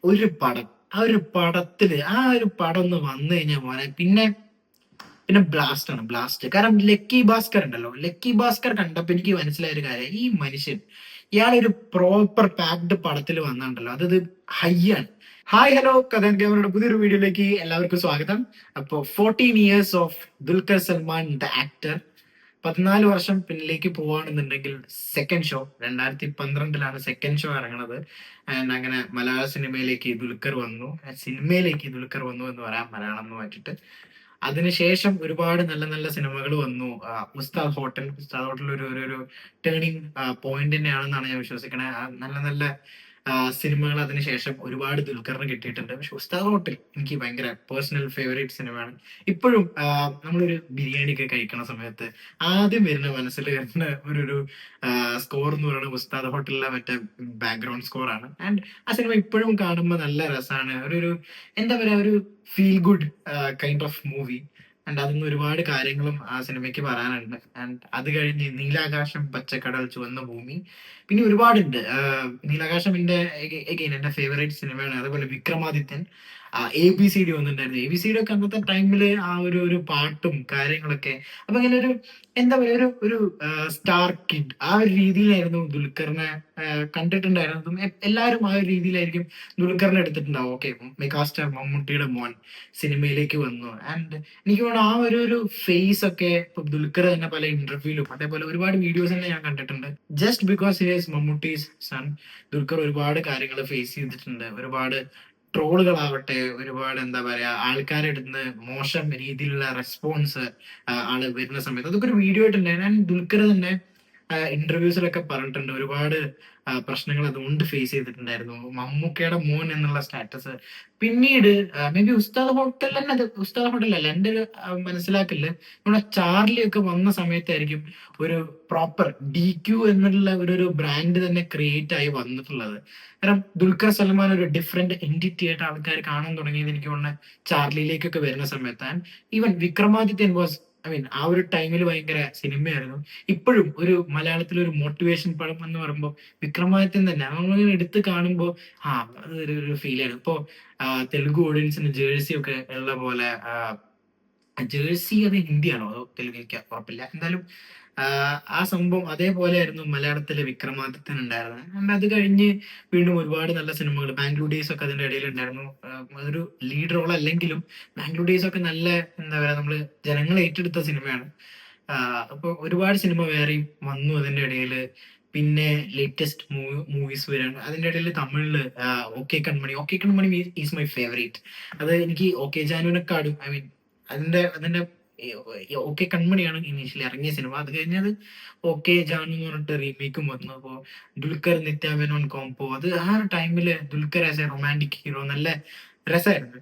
ഒരു പടം, ആ ഒരു പടം ഒന്ന് വന്നു കഴിഞ്ഞാൽ മോനെ പിന്നെ പിന്നെ ബ്ലാസ്റ്റ് ആണ്, ബ്ലാസ്റ്റ്. കാരണം ലക്കി ഭാസ്കർ ഉണ്ടല്ലോ, ലക്കി ഭാസ്കർ കണ്ടപ്പോ എനിക്ക് മനസ്സിലായ ഒരു കാര്യം, ഈ മനുഷ്യൻ ഇയാളൊരു പ്രോപ്പർ പാക്ഡ് പടത്തിൽ വന്നിട്ടുണ്ടല്ലോ, അതത് ഹൈ ആണ്. ഹായ് ഹലോ, കഥ ക്യാമറയുടെ പുതിയൊരു വീഡിയോയിലേക്ക് എല്ലാവർക്കും സ്വാഗതം. അപ്പോ 14 years of Dulquer Salmaan the actor. 14 വർഷം പിന്നിലേക്ക് പോവാണെന്നുണ്ടെങ്കിൽ സെക്കൻഡ് ഷോ 2012 സെക്കൻഡ് ഷോ ഇറങ്ങണത്. ആൻഡ് അങ്ങനെ മലയാള സിനിമയിലേക്ക് ദുൽഖർ വന്നു എന്ന് പറയാം, മലയാളം എന്ന് മാറ്റിയിട്ട്. അതിനുശേഷം ഒരുപാട് നല്ല നല്ല സിനിമകൾ വന്നു. ഉസ്താദ് ഹോട്ടൽ ഒരു ടേണിംഗ് പോയിന്റ് തന്നെയാണെന്നാണ് ഞാൻ വിശ്വസിക്കണത്. നല്ല നല്ല സിനിമകൾ അതിനുശേഷം ഒരുപാട് ദുൽഖറിന് കിട്ടിയിട്ടുണ്ട്. പക്ഷെ ഉസ്താദ് ഹോട്ടൽ എനിക്ക് ഭയങ്കര പേഴ്സണൽ ഫേവറേറ്റ് സിനിമയാണ്. ഇപ്പോഴും നമ്മളൊരു ബിരിയാണി ഒക്കെ കഴിക്കണ സമയത്ത് ആദ്യം മനസ്സിൽ വരുന്ന ഒരു സ്കോർ എന്ന് പറയുന്നത് ഉസ്താദ് ഹോട്ടലിലെ മറ്റേ ബാക്ക്ഗ്രൗണ്ട് സ്കോർ ആണ്. ആൻഡ് ആ സിനിമ ഇപ്പോഴും കാണുമ്പോൾ നല്ല രസമാണ്. ഒരു എന്താ പറയാ, ഒരു feel good kind of movie. And അതൊന്നും ഒരുപാട് കാര്യങ്ങളും ആ സിനിമയ്ക്ക് പറയാനുണ്ട്. ആൻഡ് അത് കഴിഞ്ഞ് നീലാകാശം, പച്ചക്കടൽ, ചുവന്ന ഭൂമി, പിന്നെ ഒരുപാടുണ്ട്. നീലാകാശം എന്റെ ഫേവറേറ്റ് സിനിമയാണ്. അതുപോലെ വിക്രമാദിത്യൻ, ABCD വന്നിട്ടുണ്ടായിരുന്നു. ABCD ഒക്കെ അന്നത്തെ ടൈമില് ആ ഒരു പാട്ടും കാര്യങ്ങളൊക്കെ. അപ്പൊ ഇങ്ങനെ ഒരു എന്താ പറയാ, ഒരു സ്റ്റാർ കിഡ് ആ ഒരു രീതിയിലായിരുന്നു ദുൽഖറിനെ കണ്ടിട്ടുണ്ടായിരുന്നതും. എല്ലാവരും ആ ഒരു രീതിയിലായിരിക്കും ദുൽഖറിനെ എടുത്തിട്ടുണ്ടാവും. ഓക്കെ, മെഗാസ്റ്റാർ മമ്മൂട്ടിയുടെ മോൻ സിനിമയിലേക്ക് വന്നു. ആൻഡ് എനിക്ക് തോന്നുന്നു ആ ഒരു ഫേസ് ഒക്കെ ഇപ്പൊ ദുൽഖർ തന്നെ പല ഇന്റർവ്യൂലും അതേപോലെ ഒരുപാട് വീഡിയോസ് തന്നെ ഞാൻ കണ്ടിട്ടുണ്ട്. Just because he is Mammootty's son, Dulquer ഒരുപാട് കാര്യങ്ങൾ ഫേസ് ചെയ്തിട്ടുണ്ട്. ഒരുപാട് ട്രോളുകളാവട്ടെ, ഒരുപാട് എന്താ പറയാ, ആൾക്കാരെടുത്ത് മോശം രീതിയിലുള്ള റെസ്പോൺസ് ആള് വരുന്ന സമയത്ത് അതൊക്കെ ഒരു വീഡിയോ ആയിട്ടുണ്ടായിരുന്നു. ഞാൻ ദുൽഖർ തന്നെ ഇന്റർവ്യൂസിലൊക്കെ പറഞ്ഞിട്ടുണ്ട്, ഒരുപാട് പ്രശ്നങ്ങൾ അതുകൊണ്ട് ഫേസ് ചെയ്തിട്ടുണ്ടായിരുന്നു. മമ്മൂക്കയുടെ മോൻ എന്നുള്ള സ്റ്റാറ്റസ് പിന്നീട് മേ ബി ഉസ്താദ് ഹോട്ടൽ അല്ല, എന്റെ ഒരു മനസ്സിലാക്കല് നമ്മുടെ ചാർലി ഒക്കെ വന്ന സമയത്തായിരിക്കും ഒരു പ്രോപ്പർ DQ എന്നുള്ള ഒരു ബ്രാൻഡ് തന്നെ ക്രിയേറ്റ് ആയി വന്നിട്ടുള്ളത്. കാരണം ദുൽഖർ സൽമാൻ ഒരു ഡിഫറെന്റ് എൻറ്റിറ്റി ആയിട്ട് ആൾക്കാർ കാണാൻ തുടങ്ങിയത് എനിക്ക് തോന്നുന്നത് ചാർലിയിലേക്കൊക്കെ വരുന്ന സമയത്താണ്. Even Vikramadithyan was, I mean, ആ ഒരു ടൈമിൽ ഭയങ്കര സിനിമയായിരുന്നു. ഇപ്പോഴും ഒരു മലയാളത്തിൽ ഒരു മോട്ടിവേഷൻ പടം എന്ന് പറയുമ്പോൾ വിക്രമാദിത്യൻ തന്നെ നമ്മളിങ്ങനെ എടുത്ത് കാണുമ്പോൾ അതൊരു ഫീലാണ്. ഇപ്പോ തെലുഗു ഓഡിയൻസിന് ജേഴ്സി ഒക്കെ ഉള്ള പോലെ, ജേഴ്സി അത് ഹിന്ദിയാണോ അതോ തെലുങ്ക് എനിക്ക് ഉറപ്പില്ല. എന്തായാലും ആ സംഭവം അതേപോലെയായിരുന്നു മലയാളത്തിലെ വിക്രമാദിത്യൻ ഉണ്ടായിരുന്നത്. And അത് കഴിഞ്ഞ് വീണ്ടും ഒരുപാട് നല്ല സിനിമകൾ, ബാംഗ്ലൂർ ഡേയ്സ് ഒക്കെ അതിന്റെ ഇടയിൽ ഉണ്ടായിരുന്നു. അതൊരു ലീഡ് റോൾ അല്ലെങ്കിലും ബാംഗ്ലൂർ ഡേയ്സ് ഒക്കെ നല്ല, എന്താ പറയാ, നമ്മള് ജനങ്ങൾ ഏറ്റെടുത്ത സിനിമയാണ്. അപ്പൊ ഒരുപാട് സിനിമ വേറെയും വന്നു അതിന്റെ ഇടയിൽ. പിന്നെ ലേറ്റസ്റ്റ് മൂവീസ് വരാണ് അതിന്റെ ഇടയിൽ. തമിഴില് okay Kanmani is my favourite. അത് എനിക്ക് ഓക്കെ ജാനുവിനെക്കാളും, ഐ മീൻ, അതിന്റെ ഓക്കെ കൺമണിയാണ് ഇനീഷ്യലി ഇറങ്ങിയ സിനിമ. അത് കഴിഞ്ഞത് ഓക്കെ ജാനു എന്ന് പറഞ്ഞിട്ട് റീമേക്കും വന്നു. അപ്പോ ദുൽഖർ നിത്യ മേനോൻ കോംബോ, അത് ആ ഒരു ടൈമില് Dulquer as A romantic hero നല്ല രസമായിരുന്നു.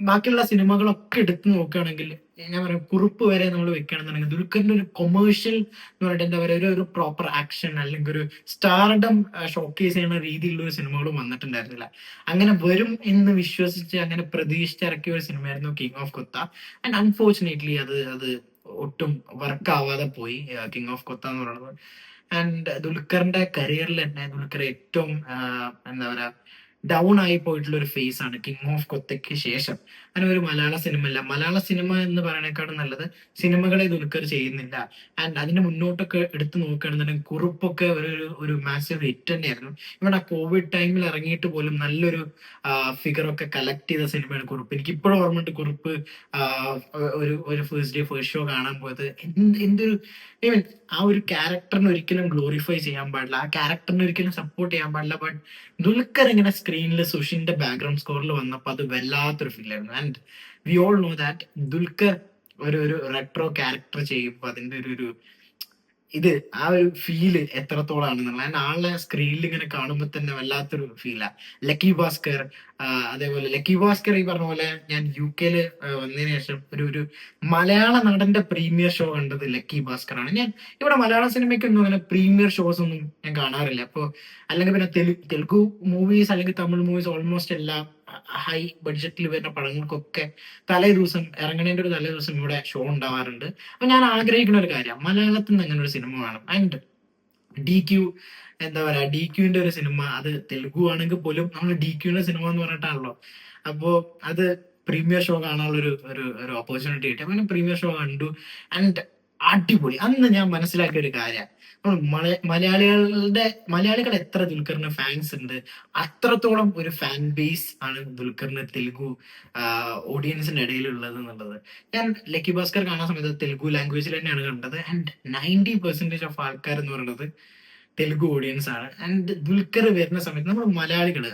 ബാക്കിയുള്ള സിനിമകളൊക്കെ എടുത്തു നോക്കുകയാണെങ്കിൽ, ഞാൻ പറയാം, കുറുപ്പ് വരെ നമ്മൾ വെക്കുകയാണെന്നുണ്ടെങ്കിൽ ദുൽഖറിന്റെ ഒരു കൊമേഴ്ഷ്യൽ എന്ന് പറഞ്ഞിട്ട് എന്താ പറയുക, ഒരു പ്രോപ്പർ ആക്ഷൻ അല്ലെങ്കിൽ ഒരു സ്റ്റാർഡം ഷോക്കേസ് ചെയ്യുന്ന രീതിയിലുള്ള ഒരു സിനിമകളും വന്നിട്ടുണ്ടായിരുന്നില്ല. അങ്ങനെ വരും എന്ന് വിശ്വസിച്ച് അങ്ങനെ പ്രതീക്ഷിച്ച് ഇറക്കിയ ഒരു സിനിമയായിരുന്നു king of Kotha. And unfortunately അത് ഒട്ടും വർക്ക് ആവാതെ പോയി, കിങ് ഓഫ് കൊത്ത എന്ന് പറയുന്നത്. ആൻഡ് ദുൽഖറിന്റെ കരിയറിൽ തന്നെ ദുൽഖർ ഏറ്റവും എന്താ പറയാ, ഡൗൺ ആയി പോയിട്ടുള്ള ഒരു ഫേസ് ആണ് കിങ് ഓഫ് കൊത്തയ്ക്ക് ശേഷം. അങ്ങനെ ഒരു മലയാള സിനിമ ഇല്ല. മലയാള സിനിമ എന്ന് പറയണേക്കാളും നല്ലത് സിനിമകളെ ദുൽഖർ ചെയ്യുന്നില്ല. ആൻഡ് അതിന്റെ മുന്നോട്ടൊക്കെ എടുത്തു നോക്കുകയാണെന്നുണ്ടെങ്കിൽ കുറുപ്പൊക്കെ ഒരു മാസീവ് ഹിറ്റ് തന്നെയായിരുന്നു. ഇവിടെ കോവിഡ് ടൈമിൽ ഇറങ്ങിയിട്ട് പോലും നല്ലൊരു ഫിഗർ ഒക്കെ കളക്ട് ചെയ്ത സിനിമയാണ് കുറുപ്പ്. എനിക്ക് ഇപ്പോഴും ഓർമ്മയുണ്ട് കുറുപ്പ് ഒരു ഫസ്റ്റ് ഡേ ഫസ്റ്റ് ഷോ കാണാൻ പോയത്. എന്തൊരു, ഐ മീൻ, ആ ഒരു ക്യാരക്ടറിനെ ഒരിക്കലും ഗ്ലോറിഫൈ ചെയ്യാൻ പാടില്ല, ആ ക്യാരക്ടറിനെ ഒരിക്കലും സപ്പോർട്ട് ചെയ്യാൻ പാടില്ല. ബട്ട് ദുൽഖർ ഇങ്ങനെ സ്ക്രീനിൽ സുഷിന്റെ ബാക്ക്ഗ്രൗണ്ട് സ്കോറിൽ വന്നപ്പോൾ അത് വല്ലാത്തൊരു ഫീൽ ആയിരുന്നു. And we all know that Dulquer ഒരു റെട്രോ ക്യാരക്ടർ ചെയ്യുമ്പോൾ അതിന്റെ ഒരു ഇത് ആ ഒരു ഫീല് എത്രത്തോളാണെന്നുള്ള, ആൻഡ് ആളെ സ്ക്രീനിൽ ഇങ്ങനെ കാണുമ്പോൾ തന്നെ വല്ലാത്തൊരു ഫീലാ. ലക്കി ഭാസ്കർ, അതേപോലെ ലക്കി ഭാസ്കർ ഈ പറഞ്ഞ പോലെ ഞാൻ UK വന്നതിന് ശേഷം ഒരു മലയാള നടന്റെ പ്രീമിയർ ഷോ കണ്ടത് ലക്കി ഭാസ്കർ ആണ്. ഞാൻ ഇവിടെ മലയാള സിനിമയ്ക്കൊന്നും അങ്ങനെ പ്രീമിയർ ഷോസ് ഒന്നും ഞാൻ കാണാറില്ല. അപ്പൊ അല്ലെങ്കിൽ പിന്നെ തെലുഗു മൂവീസ് അല്ലെങ്കിൽ തമിഴ് മൂവീസ് ഓൾമോസ്റ്റ് എല്ലാം ഹൈ ബഡ്ജറ്റിൽ വരുന്ന പടങ്ങൾക്കൊക്കെ തലേ ദിവസം ഇറങ്ങണേന്റെ ഒരു തലേ ദിവസം ഇവിടെ ഷോ ഉണ്ടാവാറുണ്ട്. അപ്പൊ ഞാൻ ആഗ്രഹിക്കുന്ന ഒരു കാര്യം, മലയാളത്തിൽ നിന്ന് അങ്ങനെ ഒരു സിനിമ വേണം. ആൻഡ് DQ, എന്താ പറയാ, DQന്റെ ഒരു സിനിമ, അത് തെലുഗു ആണെങ്കിൽ പോലും നമ്മൾ DQന്റെ സിനിമ എന്ന് പറഞ്ഞിട്ടാണല്ലോ. അപ്പോ അത് പ്രീമിയർ ഷോ കാണാനുള്ള ഒരു ഒരു ഒരു ഓപ്പർച്യൂണിറ്റി കിട്ടി. അങ്ങനെ പ്രീമിയർ ഷോ കണ്ടു. ആൻഡ് അടിപൊളി. അന്ന് ഞാൻ മനസ്സിലാക്കിയ ഒരു കാര്യം, മലയാളികൾ എത്ര ദുൽഖറിന് ഫാൻസ് ഉണ്ട്, അത്രത്തോളം ഒരു ഫാൻ ബേസ് ആണ് ദുൽഖറിന് തെലുഗു ഓഡിയൻസിന്റെ ഇടയിലുള്ളത് എന്നുള്ളത്. ഞാൻ ലക്കി ഭാസ്കർ കാണുന്ന സമയത്ത് തെലുഗു ലാംഗ്വേജിൽ തന്നെയാണ് കണ്ടത്. ആൻഡ് 90% ഓഫ് ആൾക്കാർ എന്ന് പറയുന്നത് തെലുഗു ഓഡിയൻസ് ആണ്. ആൻഡ് ദുൽഖർ വരുന്ന സമയത്ത് നമ്മൾ മലയാളികള്,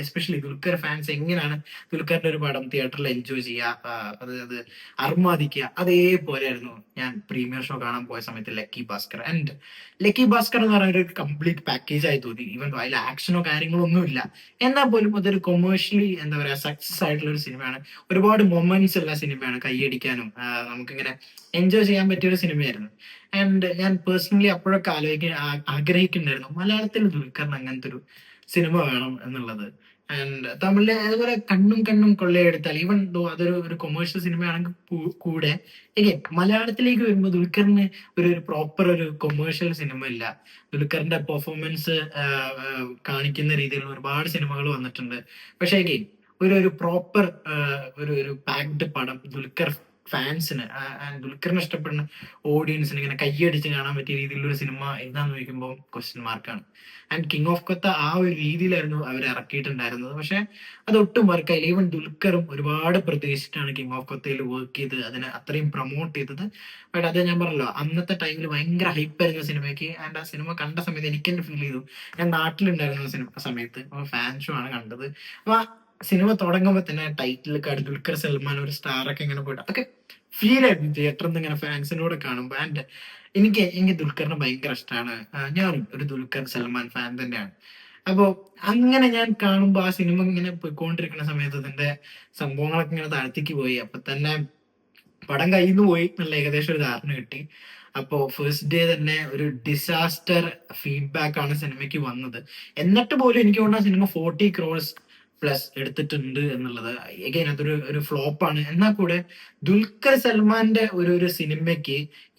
എസ്പെഷ്യലി ദുൽഖർ ഫാൻസ്, എങ്ങനെയാണ് ദുൽഖറിന്റെ ഒരു പടം തിയേറ്ററിൽ എൻജോയ് ചെയ്യുക, അത് അർമാദിക്കുക, അതേപോലെ ആയിരുന്നു ഞാൻ പ്രീമിയർ ഷോ കാണാൻ പോയ സമയത്ത് lucky Bhaskar. And lucky Bhaskar എന്ന് പറയുന്ന ഒരു കംപ്ലീറ്റ് പാക്കേജ് ആയി തോന്നി. ഈവൻ അതിൽ ആക്ഷനോ കാര്യങ്ങളോ ഒന്നുമില്ല, എന്നാൽ പോലും അതൊരു കൊമേഴ്ഷ്യലി എന്താ പറയാ സക്സസ് ആയിട്ടുള്ള ഒരു സിനിമയാണ്. ഒരുപാട് മൊമെന്റ്സ് ഉള്ള സിനിമയാണ്, കൈയടിക്കാനും നമുക്കിങ്ങനെ എൻജോയ് ചെയ്യാൻ പറ്റിയ ഒരു സിനിമയായിരുന്നു. ആൻഡ് ഞാൻ പേഴ്സണലി അപ്പോഴൊക്കെ ആഗ്രഹിക്കുന്നുണ്ടായിരുന്നു മലയാളത്തിൽ ദുൽഖറിന് അങ്ങനത്തെ ഒരു സിനിമ വേണം എന്നുള്ളത്. ആൻഡ് തമിഴിലെ അതുപോലെ കണ്ണും കണ്ണും കൊള്ളയെടുത്താൽ, ഈവൻ ദോ അതൊരു ഒരു കൊമേഴ്ഷ്യൽ സിനിമയാണെങ്കിൽ കൂടെ എഗൈൻ മലയാളത്തിലേക്ക് വരുമ്പോൾ ദുൽഖറിന് ഒരു പ്രോപ്പർ ഒരു കൊമേഴ്ഷ്യൽ സിനിമ ഇല്ല. ദുൽഖറിന്റെ പെർഫോമൻസ് കാണിക്കുന്ന രീതിയിലുള്ള ഒരുപാട് സിനിമകൾ വന്നിട്ടുണ്ട്. പക്ഷേ എഗൈൻ ഒരു പ്രോപ്പർ ഒരു പാക്ഡ് പടം ദുൽഖർ ഫാൻസിന്, ദുൽഖറിനെ ഇഷ്ടപ്പെടുന്ന ഓഡിയൻസിന് ഇങ്ങനെ കയ്യടിച്ച് കാണാൻ പറ്റിയ രീതിയിലുള്ള ഒരു സിനിമ ഏതാന്ന് ചോദിക്കുമ്പോൾ ക്വസ്റ്റ്യൻ മാർക്കാണ്. ആൻഡ് കിങ് ഓഫ് കൊത്ത ആ ഒരു രീതിയിലായിരുന്നു അവർ ഇറക്കിയിട്ടുണ്ടായിരുന്നത്. പക്ഷെ അത് ഒട്ടും വർക്കായില്ല. ഈവൻ ദുൽഖറും ഒരുപാട് പ്രതീക്ഷിച്ചിട്ടാണ് കിങ് ഓഫ് കൊത്തയിൽ വർക്ക് ചെയ്ത് അതിനെ അത്രയും പ്രൊമോട്ട് ചെയ്തത്. ബട്ട് അത് ഞാൻ പറഞ്ഞല്ലോ, അന്നത്തെ ടൈമിൽ ഭയങ്കര ഹൈപ്പായിരുന്നു സിനിമയ്ക്ക്. ആൻഡ് ആ സിനിമ കണ്ട സമയത്ത് എനിക്ക് തന്നെ ഫീൽ ചെയ്തു. ഞാൻ നാട്ടിലുണ്ടായിരുന്ന സിനിമ സമയത്ത് ഫാൻ ഷോ ആണ് കണ്ടത്. അപ്പൊ ആ സിനിമ തുടങ്ങുമ്പോൾ തന്നെ ടൈറ്റിൽ കാർഡ് ദുൽഖർ സൽമാൻ ഒരു സ്റ്റാറൊക്കെ ഇങ്ങനെ പോയിട്ട് അതൊക്കെ ഫീൽ ആയിരുന്നു തിയേറ്ററിൽ നിന്ന് ഇങ്ങനെ ഫാൻസിനോട് കാണുമ്പോൾ. ആൻഡ് എനിക്ക് ദുൽഖറിനെ ഭയങ്കര ഇഷ്ടമാണ്. ഞാനും ഒരു ദുൽഖർ സൽമാൻ ഫാൻ തന്നെയാണ്. അപ്പോ അങ്ങനെ ഞാൻ കാണുമ്പോൾ ആ സിനിമ ഇങ്ങനെ പോയിക്കൊണ്ടിരിക്കുന്ന സമയത്ത് ഇതിന്റെ സംഭവങ്ങളൊക്കെ ഇങ്ങനെ താഴ്ത്തിക്ക് പോയി. അപ്പൊ തന്നെ പടം കയ്യിൽ നിന്ന് പോയി എന്നുള്ള ഏകദേശം ഒരു ധാരണ കിട്ടി. അപ്പോ ഫസ്റ്റ് ഡേ തന്നെ ഒരു ഡിസാസ്റ്റർ ഫീഡ്ബാക്ക് ആണ് സിനിമയ്ക്ക് വന്നത്. എന്നിട്ട് പോലും എനിക്ക് തോന്നുന്ന സിനിമ 40 crores പ്ലസ് എടുത്തിട്ടുണ്ട് എന്നുള്ളത് എഗൈൻ അതൊരു ഫ്ലോപ്പാണ്. എന്നാൽ കൂടെ ദുൽഖർ സൽമാന്റെ ഒരു സിനിമയ്ക്ക്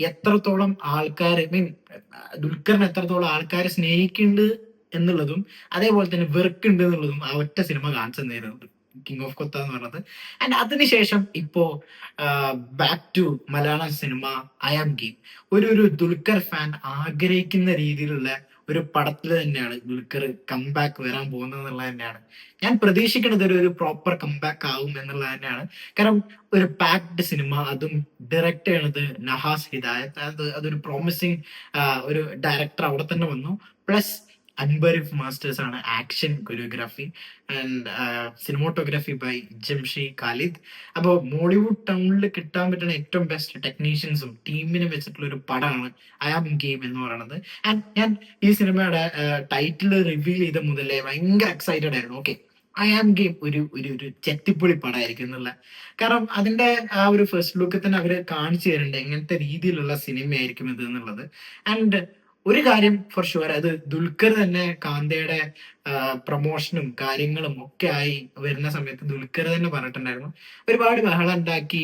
എത്രത്തോളം ആൾക്കാർ, മീൻ ദുൽഖറിന് എത്രത്തോളം ആൾക്കാരെ സ്നേഹിക്കുന്നുണ്ട് എന്നുള്ളതും അതേപോലെ തന്നെ വെറുക്കുണ്ട് എന്നുള്ളതും ആ ഒറ്റ സിനിമ കാണിച്ചു തന്നിരുന്നു, കിങ് ഓഫ് കൊത്ത എന്ന് പറഞ്ഞത്. ആൻഡ് അതിനുശേഷം ഇപ്പോ back to Malayalam cinema I am game, ഒരു ദുൽഖർ ഫാൻ ആഗ്രഹിക്കുന്ന രീതിയിലുള്ള ഒരു പടത്തിൽ തന്നെയാണ് ദുൽഖർ കംബാക്ക് വരാൻ പോകുന്നത് എന്നുള്ളത് തന്നെയാണ് ഞാൻ പ്രതീക്ഷിക്കുന്നത്. ഒരു പ്രോപ്പർ കംബാക്ക് ആവും എന്നുള്ളത് തന്നെയാണ്. കാരണം ഒരു പാക്ഡ് സിനിമ, അതും ഡയറക്റ്റ് ചെയ്യണത് നഹാസ് ഹിദായത്ത്, അതൊരു പ്രോമിസിങ് ഒരു ഡയറക്ടർ അവിടെ തന്നെ വന്നു. പ്ലസ് അൻബരിഫ് മാസ്റ്റേഴ്സ് ആണ് action choreography and cinematography by Jamshi Khalid. അപ്പോൾ മോളിവുഡ് ടൗണിൽ കിട്ടാൻ പറ്റുന്ന ഏറ്റവും ബെസ്റ്റ് ടെക്നീഷ്യൻസും ടീമിനെ വെച്ചിട്ടുള്ള ഒരു പടമാണ് ഐ ആം ഗെയിം എന്ന് പറയുന്നത്. ആൻഡ് ഞാൻ ഈ സിനിമയുടെ ടൈറ്റിൽ റിവീൽ ചെയ്ത മുതലേ ഭയങ്കര എക്സൈറ്റഡ് ആയിരുന്നു. ഓക്കെ, ഐ ആം ഗെയിം ഒരു ചെത്തിപ്പൊളി പടമായിരിക്കും എന്നുള്ള. കാരണം അതിന്റെ ആ ഒരു ഫസ്റ്റ് ലുക്ക് തന്നെ അവര് കാണിച്ചു തരുന്നുണ്ട് എങ്ങനത്തെ രീതിയിലുള്ള സിനിമയായിരിക്കും ഇത് എന്നുള്ളത്. ആൻഡ് ഒരു കാര്യം ഫോർ ഷുവർ, അത് ദുൽഖർ തന്നെ കാന്തയുടെ പ്രൊമോഷനും കാര്യങ്ങളും ഒക്കെ ആയി വരുന്ന സമയത്ത് ദുൽഖർ തന്നെ പറഞ്ഞിട്ടുണ്ടായിരുന്നു ഒരുപാട് ബഹളം ഉണ്ടാക്കി,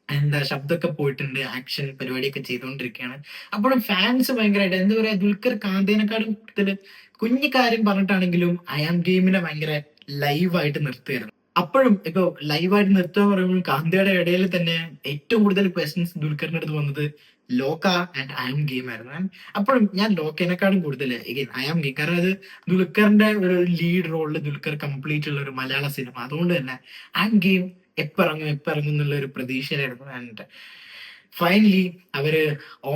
എന്താ ശബ്ദമൊക്കെ പോയിട്ടുണ്ട്, ആക്ഷൻ പരിപാടിയൊക്കെ ചെയ്തുകൊണ്ടിരിക്കുകയാണ്. അപ്പോഴും ഫാൻസ് ഭയങ്കരമായിട്ട് എന്താ പറയാ, ദുൽഖർ കാന്തേനെക്കാളും കൂടുതൽ കുഞ്ഞു കാര്യം പറഞ്ഞിട്ടാണെങ്കിലും ഐ ആം ഗെയിമിനെ ഭയങ്കര ലൈവായിട്ട് നിർത്തുകയായിരുന്നു. അപ്പോഴും ഇപ്പൊ ലൈവായിട്ട് നിർത്തുക പറയുമ്പോൾ കാന്തയുടെ ഇടയിൽ തന്നെ ഏറ്റവും കൂടുതൽ ക്വസ്റ്റ്യൻസ് ദുൽഖറിന്റെ അടുത്ത് വന്നത് ലോക ആൻഡ് ഐ ആം ഗെയിം ആയിരുന്നു. അപ്പോഴും ഞാൻ ലോക്കേനെക്കാളും കൂടുതൽ ഐ ആം ഗെയിം, കാരണം അത് ദുൽഖറിന്റെ ഒരു ലീഡ് റോളിൽ ദുൽഖർ കംപ്ലീറ്റ് ഉള്ള ഒരു മലയാള സിനിമ. അതുകൊണ്ട് തന്നെ ഐ ആം ഗെയിം എപ്പിറങ്ങും എന്നുള്ള ഒരു പ്രതീക്ഷയിലായിരുന്നു. ആൻഡ് ഫൈനലി അവര്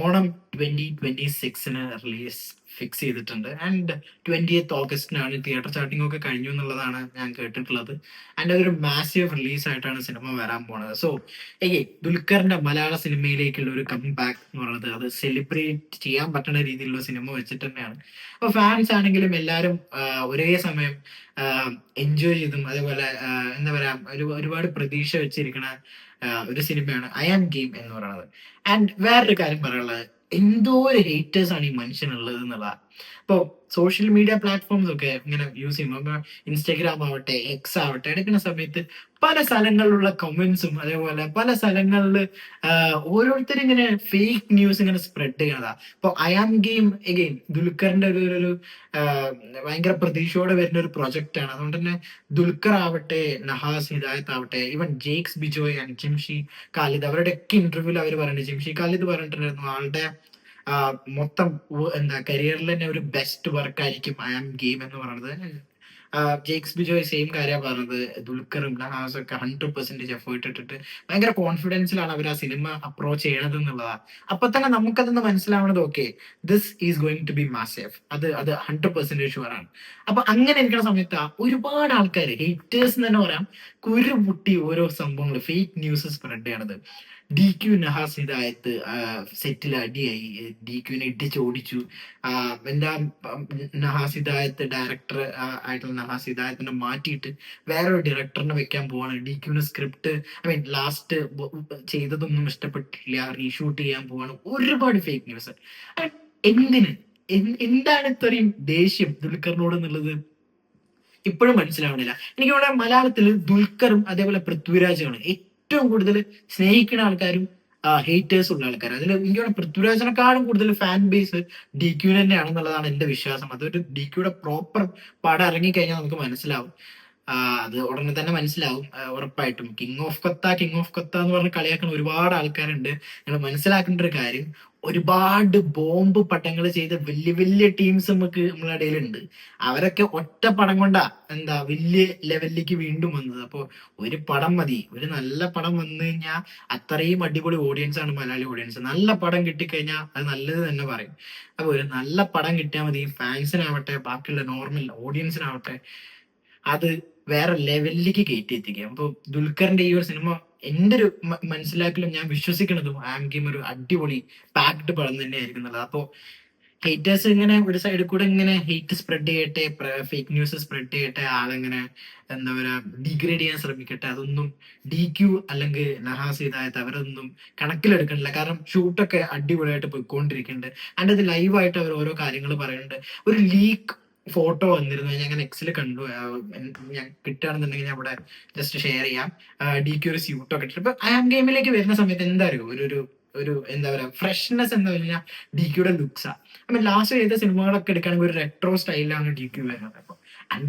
ഓണം 2026 റിലീസ് ഫിക്സ് ചെയ്തിട്ടുണ്ട്. ആൻഡ് 20th ഓഗസ്റ്റിനാണ് തിയേറ്റർ സ്റ്റാർട്ടിംഗ് ഒക്കെ കഴിഞ്ഞു എന്നുള്ളതാണ് ഞാൻ കേട്ടിട്ടുള്ളത്. ആൻഡ് അതൊരു മാസീവ് റിലീസ് ആയിട്ടാണ് സിനിമ വരാൻ പോണത്. സോ ദുൽഖറിന്റെ മലയാള സിനിമയിലേക്കുള്ള ഒരു കം ബാക്ക് എന്ന് പറയുന്നത് അത് സെലിബ്രേറ്റ് ചെയ്യാൻ പറ്റുന്ന രീതിയിലുള്ള സിനിമ വെച്ചിട്ട് തന്നെയാണ്. അപ്പൊ ഫാൻസ് ആണെങ്കിലും എല്ലാവരും ഒരേ സമയം എൻജോയ് ചെയ്തും അതേപോലെ എന്താ പറയാ ഒരുപാട് പ്രതീക്ഷ വെച്ചിരിക്കുന്ന ഒരു സിനിമയാണ് ഐ ആം ഗെയിം എന്ന് പറയുന്നത്. ആൻഡ് വേറൊരു കാര്യം പറയാനുള്ളത്, എന്തോ ഒരു ഹേറ്റേഴ്സ് ആണ് ഈ മനുഷ്യനുള്ളത് എന്നുള്ളതാണ്. ഇപ്പൊ സോഷ്യൽ മീഡിയ പ്ലാറ്റ്ഫോംസ് ഒക്കെ ഇങ്ങനെ യൂസ് ചെയ്യുമ്പോൾ ഇൻസ്റ്റാഗ്രാം ആവട്ടെ, എക്സ് ആവട്ടെ, എടുക്കുന്ന സമയത്ത് പല സ്ഥലങ്ങളിലുള്ള കമന്റ്സും അതേപോലെ പല സ്ഥലങ്ങളിൽ ഓരോരുത്തരും ഇങ്ങനെ ഫേക്ക് ന്യൂസ് ഇങ്ങനെ സ്പ്രെഡ് ചെയ്യണതാ. ഇപ്പൊ ഐ ആം ഗെയിം എഗെയിൻ ദുൽഖറിന്റെ ഒരു ഭയങ്കര പ്രതീക്ഷയോടെ വരുന്ന ഒരു പ്രൊജക്ട് ആണ്. അതുകൊണ്ട് തന്നെ ദുൽഖർ ആവട്ടെ, നഹാസ് ഹിദായത്ത് ആവട്ടെ, ഈവൻ ജെയ്ക്സ് ബിജോയ് ആൻഡ് ജിംഷി ഖാലിദ്, അവരുടെയൊക്കെ ഇന്റർവ്യൂവിൽ അവർ പറയുന്നത്, ജിംഷി ഖാലിദ് പറഞ്ഞിട്ടുണ്ടായിരുന്നു ആളുടെ മൊത്തം എന്താ കരിയറിൽ തന്നെ ഒരു ബെസ്റ്റ് വർക്ക് ആയിരിക്കും ഐ ആം ഗെയിം എന്ന് പറയുന്നത്. ജെയ്ക്സ് ബിജോയ് സെയിം കാര്യമാണ് പറഞ്ഞത്. ദുൽഖറും നഹാസും ഒക്കെ 100% എഫേർട്ട് ഇട്ടിട്ട് ഭയങ്കര കോൺഫിഡൻസിലാണ് അവർ ആ സിനിമ അപ്രോച്ച് ചെയ്യണത് എന്നുള്ളതാ. അപ്പൊ തന്നെ നമുക്കതെന്ന് മനസ്സിലാവണത് okay, this is going to be massive, അത് 100% ഷുവർ ആണ്. അപ്പൊ അങ്ങനെ ഇരിക്കുന്ന സമയത്ത് ഒരുപാട് ആൾക്കാർ ഹേറ്റേഴ്സ് എന്ന് തന്നെ പറയാം, കുരുപൊട്ടി ഓരോ സംഭവങ്ങൾ ഫേക്ക് ന്യൂസ് സ്പ്രെഡ് ചെയ്യണത്. ഡി ക്യു നഹാസ് ഹിദായത്ത് സെറ്റിൽ അടിയായി, ഡി ക്യുവിനെ ഇടിച്ചോടിച്ചു. എന്താ നഹാസ് ഹിദായത്ത് ഡയറക്ടർ ആയിട്ടുള്ള നഹാസ് ഹിദായത്തിനെ മാറ്റിയിട്ട് വേറൊരു ഡയറക്ടറിനെ വെക്കാൻ പോവാണ്. ഡി ക്യുവിന് സ്ക്രിപ്റ്റ് ലാസ്റ്റ് ചെയ്തതൊന്നും ഇഷ്ടപ്പെട്ടില്ല, റീഷൂട്ട് ചെയ്യാൻ പോവാണ്. ഒരുപാട് ഫേക്ക് ന്യൂസ്. എന്തിന് എന്താണ് ഇത്രയും ദേഷ്യം ദുൽഖറിനോട് എന്നുള്ളത് ഇപ്പോഴും മനസ്സിലാവണില്ല. എനിക്ക് ഇവിടെ മലയാളത്തിൽ ദുൽഖറും അതേപോലെ പൃഥ്വിരാജാണ് ഏറ്റവും കൂടുതൽ സ്നേഹിക്കുന്ന ആൾക്കാരും ഹേറ്റേഴ്സ് ഉള്ള ആൾക്കാർ. അതിൽ എനിക്ക് പൃഥ്വിരാജിനെക്കാളും കൂടുതൽ ഫാൻ ബേസ് ഡി ക്യൂ തന്നെയാണെന്നുള്ളതാണ് എന്റെ വിശ്വാസം. അതൊരു ഡി ക്യൂടെ പ്രോപ്പർ പടം ഇറങ്ങിക്കഴിഞ്ഞാൽ നമുക്ക് മനസ്സിലാവും. അത് ഉടനെ തന്നെ മനസ്സിലാവും ഉറപ്പായിട്ടും. കിങ് ഓഫ് കൊത്ത എന്ന് പറഞ്ഞ് കളിയാക്കുന്ന ഒരുപാട് ആൾക്കാരുണ്ട്. നിങ്ങൾ മനസ്സിലാക്കേണ്ട ഒരു കാര്യം, ഒരുപാട് ബോംബ് പടങ്ങൾ ചെയ്ത വലിയ വലിയ ടീംസ് നമ്മളെ ഇടയിലുണ്ട്. അവരൊക്കെ ഒറ്റ പടം കൊണ്ടാ വലിയ ലെവലിലേക്ക് വീണ്ടും വന്നത്. അപ്പൊ ഒരു പടം മതി, ഒരു നല്ല പടം വന്നു കഴിഞ്ഞാൽ അത്രയും അടിപൊളി ഓഡിയൻസ് ആണ് മലയാളി ഓഡിയൻസ്. നല്ല പടം കിട്ടിക്കഴിഞ്ഞാൽ അത് നല്ലത് തന്നെ പറയും. അപ്പൊ ഒരു നല്ല പടം കിട്ടിയാൽ മതി, ഫാൻസിനാവട്ടെ ബാക്കിയുള്ള നോർമൽ ഓഡിയൻസിനാവട്ടെ, അത് വേറെ ലെവലിലേക്ക് കയറ്റി എത്തിക്കുക. അപ്പൊ ദുൽഖറിന്റെ ഈ ഒരു സിനിമ എന്റെ ഒരു മനസ്സിലാക്കലും ഞാൻ വിശ്വസിക്കുന്നതും ഐ ആം ഗെയിം ഒരു അടിപൊളി പാക്ഡ് പടം തന്നെയായിരിക്കും എന്നുള്ളത്. അപ്പോ ഹേറ്റേഴ്സ് ഇങ്ങനെ ഒരു സൈഡിൽ കൂടെ ഇങ്ങനെ ഹേറ്റ് സ്പ്രെഡ് ചെയ്യട്ടെ, ഫേക്ക് ന്യൂസ് സ്പ്രെഡ് ചെയ്യട്ടെ, ആളെങ്ങനെ എന്താ പറയുക ഡിഗ്രേഡ് ചെയ്യാൻ ശ്രമിക്കട്ടെ, അതൊന്നും ഡി ക്യൂ അല്ലെങ്കിൽ നഹാസ് ഹിദായത്ത് അവരൊന്നും കണക്കിലെടുക്കണില്ല. കാരണം ഷൂട്ടൊക്കെ അടിപൊളിയായിട്ട് പോയിക്കൊണ്ടിരിക്കുന്നുണ്ട്. അതിൻ്റെ അത് ലൈവായിട്ട് അവർ ഓരോ കാര്യങ്ങൾ പറയുന്നുണ്ട്. ഒരു ലീക്ക് ഫോട്ടോ വന്നിരുന്നു, ഞാൻ എക്സിൽ കണ്ടു. ഞാൻ കിട്ടുകയാണെന്നുണ്ടെങ്കിൽ ഞാൻ ഇവിടെ ജസ്റ്റ് ഷെയർ ചെയ്യാം. ഡി ക്യൂ ഒരു സ്യൂട്ടൊക്കെ ഇട്ടിട്ട് ഇപ്പൊ ഐ ആം ഗെയിമിലേക്ക് വരുന്ന സമയത്ത് എന്താ അറിയോ, ഒരു എന്താ പറയാ ഫ്രഷ്നെസ് എന്ന് പറഞ്ഞാൽ ഡി ക്യൂടെ ലുക്സാ. ലാസ്റ്റ് ചെയ്ത സിനിമകളൊക്കെ എടുക്കുകയാണെങ്കിൽ ഒരു റെട്രോ സ്റ്റൈലാണ് ഡി ക്യൂ വരുന്നത്. അപ്പൊ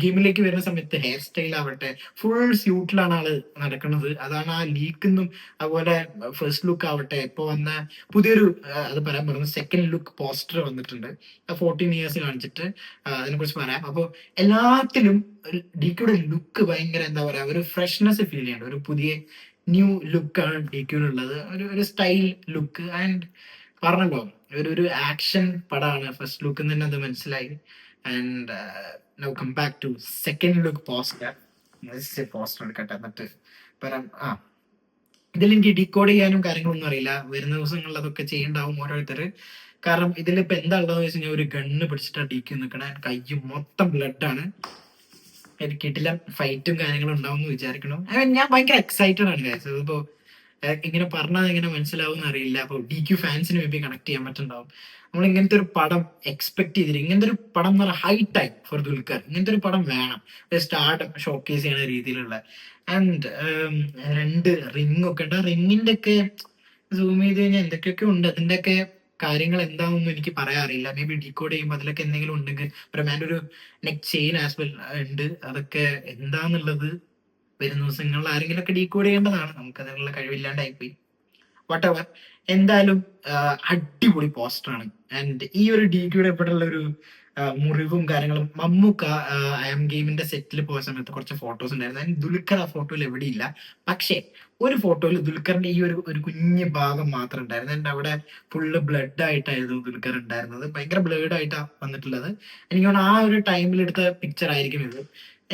ഗെയിമിലേക്ക് വരുന്ന സമയത്ത് ഹെയർ സ്റ്റൈൽ ആവട്ടെ ഫുൾ സ്യൂട്ടിലാണ് ആള് നടക്കുന്നത്. അതാണ് ആ ലീക്കെന്നും അതുപോലെ ഫസ്റ്റ് ലുക്ക് ആവട്ടെ, ഇപ്പൊ വന്ന പുതിയൊരു അത് പറയാൻ പറയുന്നത് സെക്കൻഡ് ലുക്ക് പോസ്റ്റർ വന്നിട്ടുണ്ട് 14 years കാണിച്ചിട്ട്, അതിനെ കുറിച്ച് പറയാം. അപ്പൊ എല്ലാത്തിലും ഡി ക്യൂടെ ലുക്ക് ഭയങ്കര എന്താ പറയാ ഒരു ഫ്രഷ്നെസ് ഫീൽ ചെയ്യുന്നുണ്ട്. ഒരു പുതിയ ന്യൂ ലുക്കാണ് ഡി ക്യൂനുള്ളത്, ഒരു സ്റ്റൈൽ ലുക്ക്. ആൻഡ് പറഞ്ഞല്ലോ ഒരു ആക്ഷൻ പടമാണ്. ഫസ്റ്റ് ലുക്ക് തന്നെ അത് മനസ്സിലായി. And now come back to second look poster. Poster എടുക്കട്ടെ എന്നിട്ട് പറയാം. ഇതിലെനിക്ക് ഡീകോഡ് ചെയ്യാനും കാര്യങ്ങളൊന്നും അറിയില്ല. വരുന്ന ദിവസങ്ങളിൽ അതൊക്കെ ചെയ്യണ്ടാവും ഓരോരുത്തര്. കാരണം ഇതിലിപ്പോ എന്താ ഉള്ളതെന്ന് വെച്ച് കഴിഞ്ഞാൽ ഒരു ഗണ്ണ് പിടിച്ചിട്ടാണ് ഡി ക്യൂ നിൽക്കണേ. കൈ മൊത്തം ബ്ലഡാണ്. കിട്ടില്ല ഫൈറ്റും കാര്യങ്ങളും ഉണ്ടാവും എന്ന് വിചാരിക്കണം. ഞാൻ ഭയങ്കര എക്സൈറ്റഡ് ആണ് ഗൈസ്. അതിപ്പോ ഇങ്ങനെ പറഞ്ഞാൽ എങ്ങനെ മനസ്സിലാവും അറിയില്ല. അപ്പൊ ഡി ക്യൂ ഫാൻസിന് മേ ബി കണക്ട് ചെയ്യാൻ പറ്റുന്നുണ്ടാവും. നമ്മൾ ഇങ്ങനത്തെ ഒരു പടം എക്സ്പെക്ട് ചെയ്തില്ല. ഇങ്ങനത്തെ ഒരു പടം എന്ന് പറഞ്ഞാൽ ഹൈ ടൈം ഫോർ ദുൽഖർ. ഇങ്ങനത്തെ ഒരു പടം വേണം, സ്റ്റാർട്ട് ഷോക്കേസ് ചെയ്യുന്ന രീതിയിലുള്ള. ആൻഡ് 2 റിംഗ് ഒക്കെ ഉണ്ട്. ആ റിങ്ങിന്റെ ഒക്കെ സൂം ചെയ്ത് കഴിഞ്ഞാൽ എന്തൊക്കെയൊക്കെ ഉണ്ട്, അതിന്റെ ഒക്കെ കാര്യങ്ങൾ എന്താണെന്നൊന്നും എനിക്ക് പറയാൻ അറിയില്ല. മേ ബി ഡീകോഡ് ചെയ്യുമ്പോൾ അതിലൊക്കെ എന്തെങ്കിലും ഉണ്ടെങ്കിൽ അതിന്റെ ഒരു നെക്ക് ചെയിൻ ആസ് വെൽ ഉണ്ട്. അതൊക്കെ എന്താന്നുള്ളത് വരുന്ന ദിവസങ്ങളിൽ ആരെങ്കിലും ഒക്കെ ഡീകോഡ് ചെയ്യേണ്ടതാണ്. നമുക്ക് അതിനുള്ള കഴിവില്ലാണ്ടായിപ്പോയി. വാട്ട് എവർ, എന്തായാലും അടിപൊളി പോസ്റ്ററാണ്. ആൻഡ് ഈ ഒരു ഡി ക്യൂടെ ഇപ്പോഴുള്ള ഒരു മുറിവും കാര്യങ്ങളും, മമ്മൂക്ക ഐ ആം ഗെയിമിന്റെ സെറ്റിൽ പോയ സമയത്ത് കുറച്ച് ഫോട്ടോസ് ഉണ്ടായിരുന്നു. ആൻഡ് ദുൽഖർ ആ ഫോട്ടോയിൽ എവിടെയില്ല. പക്ഷേ ഒരു ഫോട്ടോയിൽ ദുൽഖറിന്റെ ഈ ഒരു കുഞ്ഞു ഭാഗം മാത്രം ഉണ്ടായിരുന്നു. ആൻഡ് അവിടെ ഫുള്ള് ബ്ലഡ് ആയിട്ടായിരുന്നു ദുൽഖർ ഉണ്ടായിരുന്നത്. ഭയങ്കര ബ്ലഡ് ആയിട്ടാണ് വന്നിട്ടുള്ളത്. എനിക്ക് തോന്നുന്നു ആ ഒരു ടൈമിൽ എടുത്ത പിക്ചർ ആയിരിക്കും ഇത്.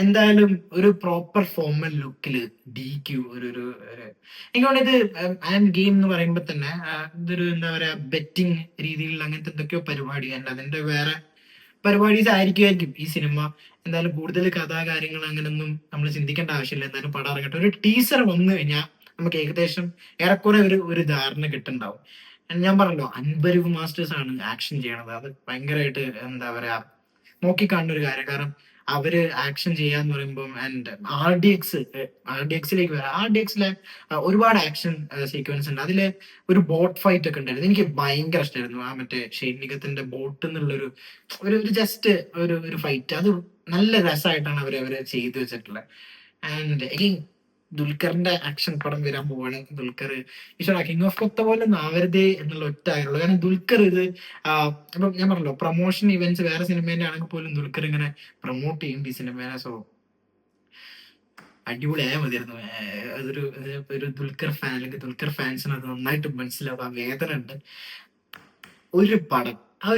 എന്തായാലും ഒരു പ്രോപ്പർ ഫോർമൽ ലുക്കില് ഡി ക്യൂ എനിക്ക് തോന്നുന്നത് ഐ ആം ഗെയിം എന്ന് പറയുമ്പോൾ തന്നെ ഇതൊരു എന്താ പറയാ ബെറ്റിംഗ് രീതിയിലുള്ള അങ്ങനത്തെ എന്തൊക്കെയോ പരിപാടി. ആൻഡ് അതിന്റെ വേറെ പരിപാടീസ് ആയിരിക്കുമായിരിക്കും ഈ സിനിമ. എന്തായാലും കൂടുതൽ കഥാകാര്യങ്ങൾ അങ്ങനെയൊന്നും നമ്മൾ ചിന്തിക്കേണ്ട ആവശ്യമില്ല. എന്തായാലും പടം ഇറങ്ങട്ടെ. ഒരു ടീസർ വന്നു കഴിഞ്ഞാൽ നമുക്ക് ഏകദേശം ഏറെക്കുറെ ഒരു ധാരണ കിട്ടുന്നുണ്ടാവും. ഞാൻ പറഞ്ഞല്ലോ, അൻപരൂപ് മാസ്റ്റേഴ്സ് ആണ് ആക്ഷൻ ചെയ്യണത്. അത് ഭയങ്കരമായിട്ട് എന്താ പറയാ നോക്കിക്കാണുന്ന ഒരു കാര്യം. കാരണം അവര് ആക്ഷൻ ചെയ്യാന്ന് പറയുമ്പോൾ ആൻഡ് ആർ ഡി എക്സിലേക്ക് വരാം. ആർ ഡി എക്സിലെ ഒരുപാട് ആക്ഷൻ സീക്വൻസ് ഉണ്ട്. അതില് ഒരു ബോട്ട് ഫൈറ്റ് ഒക്കെ ഉണ്ടായിരുന്നു. എനിക്ക് ഭയങ്കര ഇഷ്ടമായിരുന്നു ആ മറ്റേ ഷെയ്ൻ നിഗത്തിന്റെ ബോട്ട് എന്നുള്ളൊരു ഒരു ജസ്റ്റ് ഒരു ഫൈറ്റ്. അത് നല്ല രസമായിട്ടാണ് അവരെ ചെയ്തു വെച്ചിട്ടുള്ളത്. ആൻഡ് എഗെയിൻ ദുൽഖറിന്റെ ആക്ഷൻ പടം വരാൻ പോവാണ്. ദുൽഖർ ഈശ്വര കിങ് ഓഫ് കൊത്ത പോലെ ഒന്നും ആവരുതേ എന്നുള്ള ഒറ്റ ആഗ്രഹമുള്ളൂ. കാരണം ദുൽഖർ ഇത് ഇപ്പം ഞാൻ പറഞ്ഞല്ലോ, പ്രൊമോഷൻ ഇവന്റ്സ് വേറെ സിനിമേന്റെ ആണെങ്കിൽ പോലും ദുൽഖർ ഇങ്ങനെ പ്രൊമോട്ട് ചെയ്യും ഈ സിനിമേനെ. സോ അടിപൊളിയായാൽ മതിയായിരുന്നു. ഒരു ദുൽഖർ ഫാൻ അല്ലെങ്കിൽ ദുൽഖർ ഫാൻസിന് അത് നന്നായിട്ട് മനസ്സിലാവും. ആ വേദന ഉണ്ട്. ഒരു പടം, ആ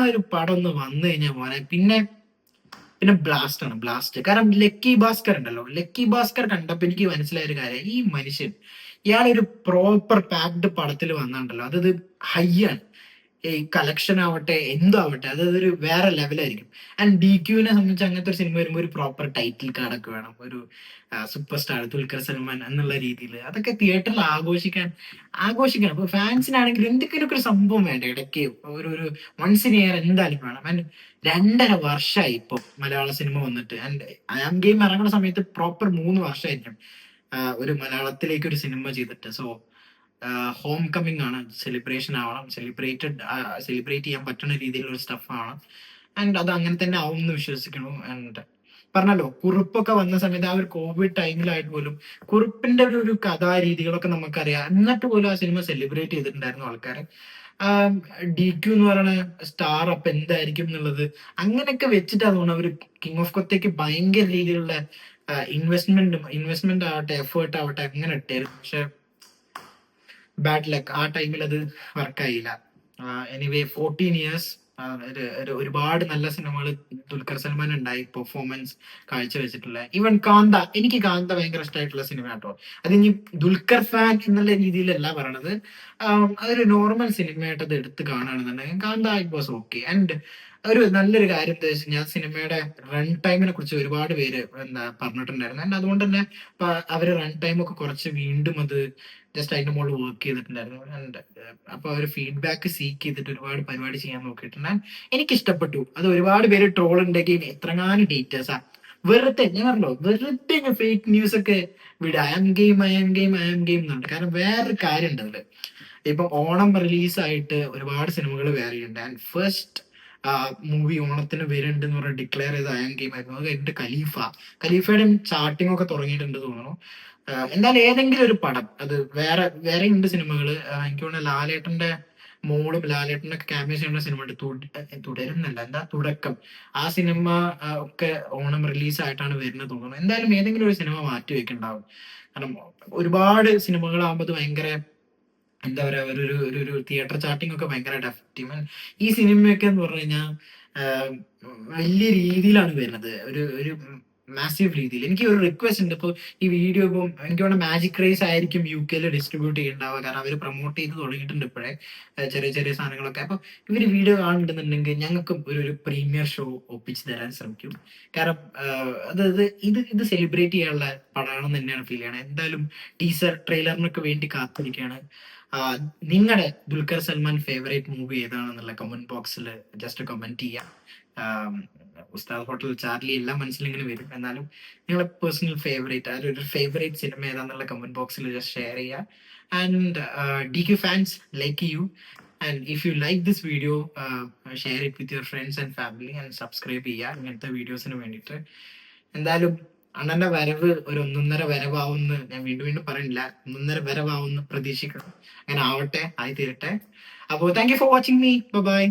ഒരു പടം ഒന്ന് വന്നു കഴിഞ്ഞാൽ മോനെ പിന്നെ ബ്ലാസ്റ്റ് ആണ്, ബ്ലാസ്റ്റ്. കാരണം ലക്കി ഭാസ്കർ ഉണ്ടല്ലോ, ലക്കി ഭാസ്കർ കണ്ടപ്പോ എനിക്ക് മനസ്സിലായ ഒരു കാര്യം, ഈ മനുഷ്യൻ ഇയാളൊരു പ്രോപ്പർ പാക്ഡ് പടത്തിൽ വന്നിട്ടുണ്ടല്ലോ, അതത് ഹൈ ആണ്. ഈ കളക്ഷൻ ആവട്ടെ എന്താവട്ടെ, അതൊരു വേറെ ലെവലായിരിക്കും. ആൻഡ് ഡി ക്യൂവിനെ സംബന്ധിച്ച് അങ്ങനത്തെ ഒരു സിനിമ വരുമ്പോൾ ഒരു പ്രോപ്പർ ടൈറ്റിൽ കാർഡൊക്കെ വേണം. ഒരു സൂപ്പർ സ്റ്റാർ ദുൽഖർ സൽമാൻ എന്നുള്ള രീതിയിൽ അതൊക്കെ തിയേറ്ററിൽ ആഘോഷിക്കണം. അപ്പൊ ഫാൻസിനാണെങ്കിൽ എന്തെങ്കിലും ഒരു സംഭവം വേണ്ട ഇടയ്ക്ക്, ഒരു വൺസ് ഇൻ ഇയർ എന്തായാലും വേണം. ആൻഡ് 2.5 വർഷമായി ഇപ്പൊ മലയാള സിനിമ വന്നിട്ട്. ആൻഡ് ഐ ആം ഗെയിം ഇറങ്ങുന്ന സമയത്ത് പ്രോപ്പർ 3 വർഷമായിരിക്കും ഒരു മലയാളത്തിലേക്ക് ഒരു സിനിമ ചെയ്തിട്ട്. സോ ഹോം കമ്മിങ് ആണ്, സെലിബ്രേഷൻ ആവണം, സെലിബ്രേറ്റ് ചെയ്യാൻ പറ്റുന്ന രീതിയിലുള്ള സ്റ്റഫ് ആണ്. ആൻഡ് അത് അങ്ങനെ തന്നെ ആവും എന്ന് വിശ്വസിക്കണം. ആൻഡ് പറഞ്ഞല്ലോ, കുറിപ്പൊക്കെ വന്ന സമയത്ത് ആ ഒരു കോവിഡ് ടൈമിലായിട്ട് പോലും കുറിപ്പിന്റെ ഒരു കഥാ രീതികളൊക്കെ നമുക്കറിയാം. എന്നിട്ട് പോലും ആ സിനിമ സെലിബ്രേറ്റ് ചെയ്തിട്ടുണ്ടായിരുന്നു ആൾക്കാരെ. ഡി ക്യൂ എന്ന് പറയുന്ന സ്റ്റാർ അപ്പൊ എന്തായിരിക്കും എന്നുള്ളത് അങ്ങനെയൊക്കെ വെച്ചിട്ടാണ് തോന്നുന്നത് അവർ കിങ് ഓഫ് കൊത്തയ്ക്ക് ഭയങ്കര രീതിയിലുള്ള ഇൻവെസ്റ്റ്മെന്റ് ആവട്ടെ, എഫേർട്ട് ആവട്ടെ അങ്ങനെ ഇട്ടായിരുന്നു. പക്ഷെ ബാഡ് ലക്ക്, ആ ടൈമിൽ അത് വർക്കായില്ല. എനിവേ 14 ഇയേഴ്സ് ഒരുപാട് നല്ല സിനിമകൾ ദുൽഖർ സൽമാൻ ഉണ്ടായി പെർഫോമൻസ് കാഴ്ചവെച്ചിട്ടുള്ള. ഈവൻ കാന്ത, എനിക്ക് കാന്ത ഭയങ്കര ഇഷ്ടമായിട്ടുള്ള സിനിമ കേട്ടോ. അത് ഇനി ദുൽഖർ ഫാൻ എന്നുള്ള രീതിയിലല്ല പറയണത്, അതൊരു നോർമൽ സിനിമയായിട്ട് അത് എടുത്ത് കാണുകയാണെന്നുണ്ടെങ്കിൽ കാന്ത ഇറ്റ് വാസ് ഓക്കെ. ആൻഡ് ഒരു നല്ലൊരു കാര്യം എന്താ വെച്ച് കഴിഞ്ഞാൽ സിനിമയുടെ റൺ ടൈമിനെ കുറിച്ച് ഒരുപാട് പേര് പറഞ്ഞിട്ടുണ്ടായിരുന്നു. ആൻഡ് അതുകൊണ്ട് തന്നെ അവര് റൺ ടൈം ഒക്കെ കുറച്ച് വീണ്ടും അത് ജസ്റ്റ് അതിന്റെ മുകളിൽ വർക്ക് ചെയ്തിട്ടുണ്ടായിരുന്നു. ആൻഡ് അപ്പൊ അവർ ഫീഡ്ബാക്ക് സീക്ക് ചെയ്തിട്ട് ഒരുപാട് പരിപാടി ചെയ്യാൻ നോക്കിയിട്ടുണ്ട്. ആൻഡ് എനിക്ക് ഇഷ്ടപ്പെട്ടു. അത് ഒരുപാട് പേര് ട്രോൾ ഉണ്ടെങ്കിൽ എത്രങ്ങാനും ഡീറ്റെയിൽസാ വെറുതെ, ഞാൻ പറഞ്ഞല്ലോ, വെറുതെ ഫേക്ക് ന്യൂസ് ഒക്കെ വിടുക. ഐ ആം ഗെയിം എന്നുണ്ട്. കാരണം വേറൊരു കാര്യം ഉണ്ട് അതില്. ഇപ്പൊ ഓണം റിലീസായിട്ട് ഒരുപാട് സിനിമകൾ വേറെ ഉണ്ട്. ആൻഡ് ഫസ്റ്റ് മൂവി ഓണത്തിന് വരുന്നുണ്ട് എന്ന് പറഞ്ഞ് ഡിക്ലെയർ ചെയ്ത ഐ ആം ഗെയിം ആയിരുന്നു. അത് കഴിഞ്ഞിട്ട് ഖലീഫയുടെ ചാർട്ടിംഗ് ഒക്കെ തുടങ്ങിയിട്ടുണ്ട് തോന്നുന്നു. എന്തായാലും ഏതെങ്കിലും ഒരു പടം, അത് വേറെ ഉണ്ട് സിനിമകൾ. എനിക്ക് തോന്നുന്നു ലാലേട്ടന്റെ മോളും ലാലേട്ടന്റെ ഒക്കെ ക്യാമിയോ ചെയ്യുന്ന സിനിമ ഉണ്ട്, തുടരുന്നല്ല, എന്താ തുടക്കം. ആ സിനിമ ഒക്കെ ഓണം റിലീസ് ആയിട്ടാണ് വരുന്നത് തോന്നുന്നു. എന്തായാലും ഏതെങ്കിലും ഒരു സിനിമ മാറ്റി വെക്കുന്നുണ്ടാവും. കാരണം ഒരുപാട് സിനിമകളാകുമ്പോൾ അത് ഭയങ്കര എന്താ പറയാ, ഒരു തിയേറ്റർ ചാർട്ടിംഗ് ഒക്കെ ഭയങ്കര എഫക്റ്റീവ്. ഈ സിനിമയൊക്കെ എന്ന് പറഞ്ഞു കഴിഞ്ഞാൽ വലിയ രീതിയിലാണ് വരുന്നത്, ഒരു മാസീവ് രീതിയിൽ. എനിക്ക് ഒരു റിക്വസ്റ്റ് ഉണ്ട്. ഇപ്പോൾ ഈ വീഡിയോ ഇപ്പം എനിക്ക് വേണം മാജിക് റേസ് ആയിരിക്കും UK ഡിസ്ട്രിബ്യൂട്ട് ചെയ്യുന്നുണ്ടാവുക. കാരണം അവർ പ്രൊമോട്ട് ചെയ്ത് തുടങ്ങിയിട്ടുണ്ട് ഇപ്പോഴേ ചെറിയ ചെറിയ സാധനങ്ങളൊക്കെ. അപ്പൊ ഇവര് വീഡിയോ കാണുന്നുണ്ടെന്നുണ്ടെങ്കിൽ ഞങ്ങൾക്ക് ഒരു പ്രീമിയർ ഷോ ഒപ്പിച്ച് തരാൻ ശ്രമിക്കും. കാരണം ഇത് സെലിബ്രേറ്റ് ചെയ്യാനുള്ള പടമാണെന്ന് തന്നെയാണ് ഫീൽ ചെയ്യണത്. എന്തായാലും ടീസർ ട്രെയിലറിനൊക്കെ വേണ്ടി കാത്തിരിക്കുകയാണ്. നിങ്ങളുടെ ദുൽഖർ സൽമാൻ ഫേവറേറ്റ് മൂവി ഏതാണെന്നുള്ള കമന്റ് ബോക്സിൽ ജസ്റ്റ് കമന്റ് ചെയ്യാം. ഉസ്താദ് ഹോട്ടൽ, ചാർലി എല്ലാം മനസ്സിലിങ്ങനെ വരും. എന്നാലും നിങ്ങളുടെ പേഴ്സണൽ ഫേവറേറ്റ്, ഒരു ഫേവറേറ്റ് സിനിമ ഏതാണെന്നുള്ള കമന്റ് ബോക്സിൽ ജസ്റ്റ് ഷെയർ ചെയ്യുക. And DQ fans, like you. And if you like this video, share it with your friends and family. And subscribe ചെയ്യുക ഇങ്ങനത്തെ വീഡിയോസിന് വേണ്ടിയിട്ട്. എന്തായാലും അണ്ണന്റെ വരവ് ഒരു 1.5 വരവാവുമെന്ന് ഞാൻ വീണ്ടും പറയുന്നില്ല, 1.5 വരവാവുമെന്ന് പ്രതീക്ഷിക്കണം. അങ്ങനെ ആവട്ടെ, ആയി തീരട്ടെ. അപ്പോൾ thank you for watching me. By.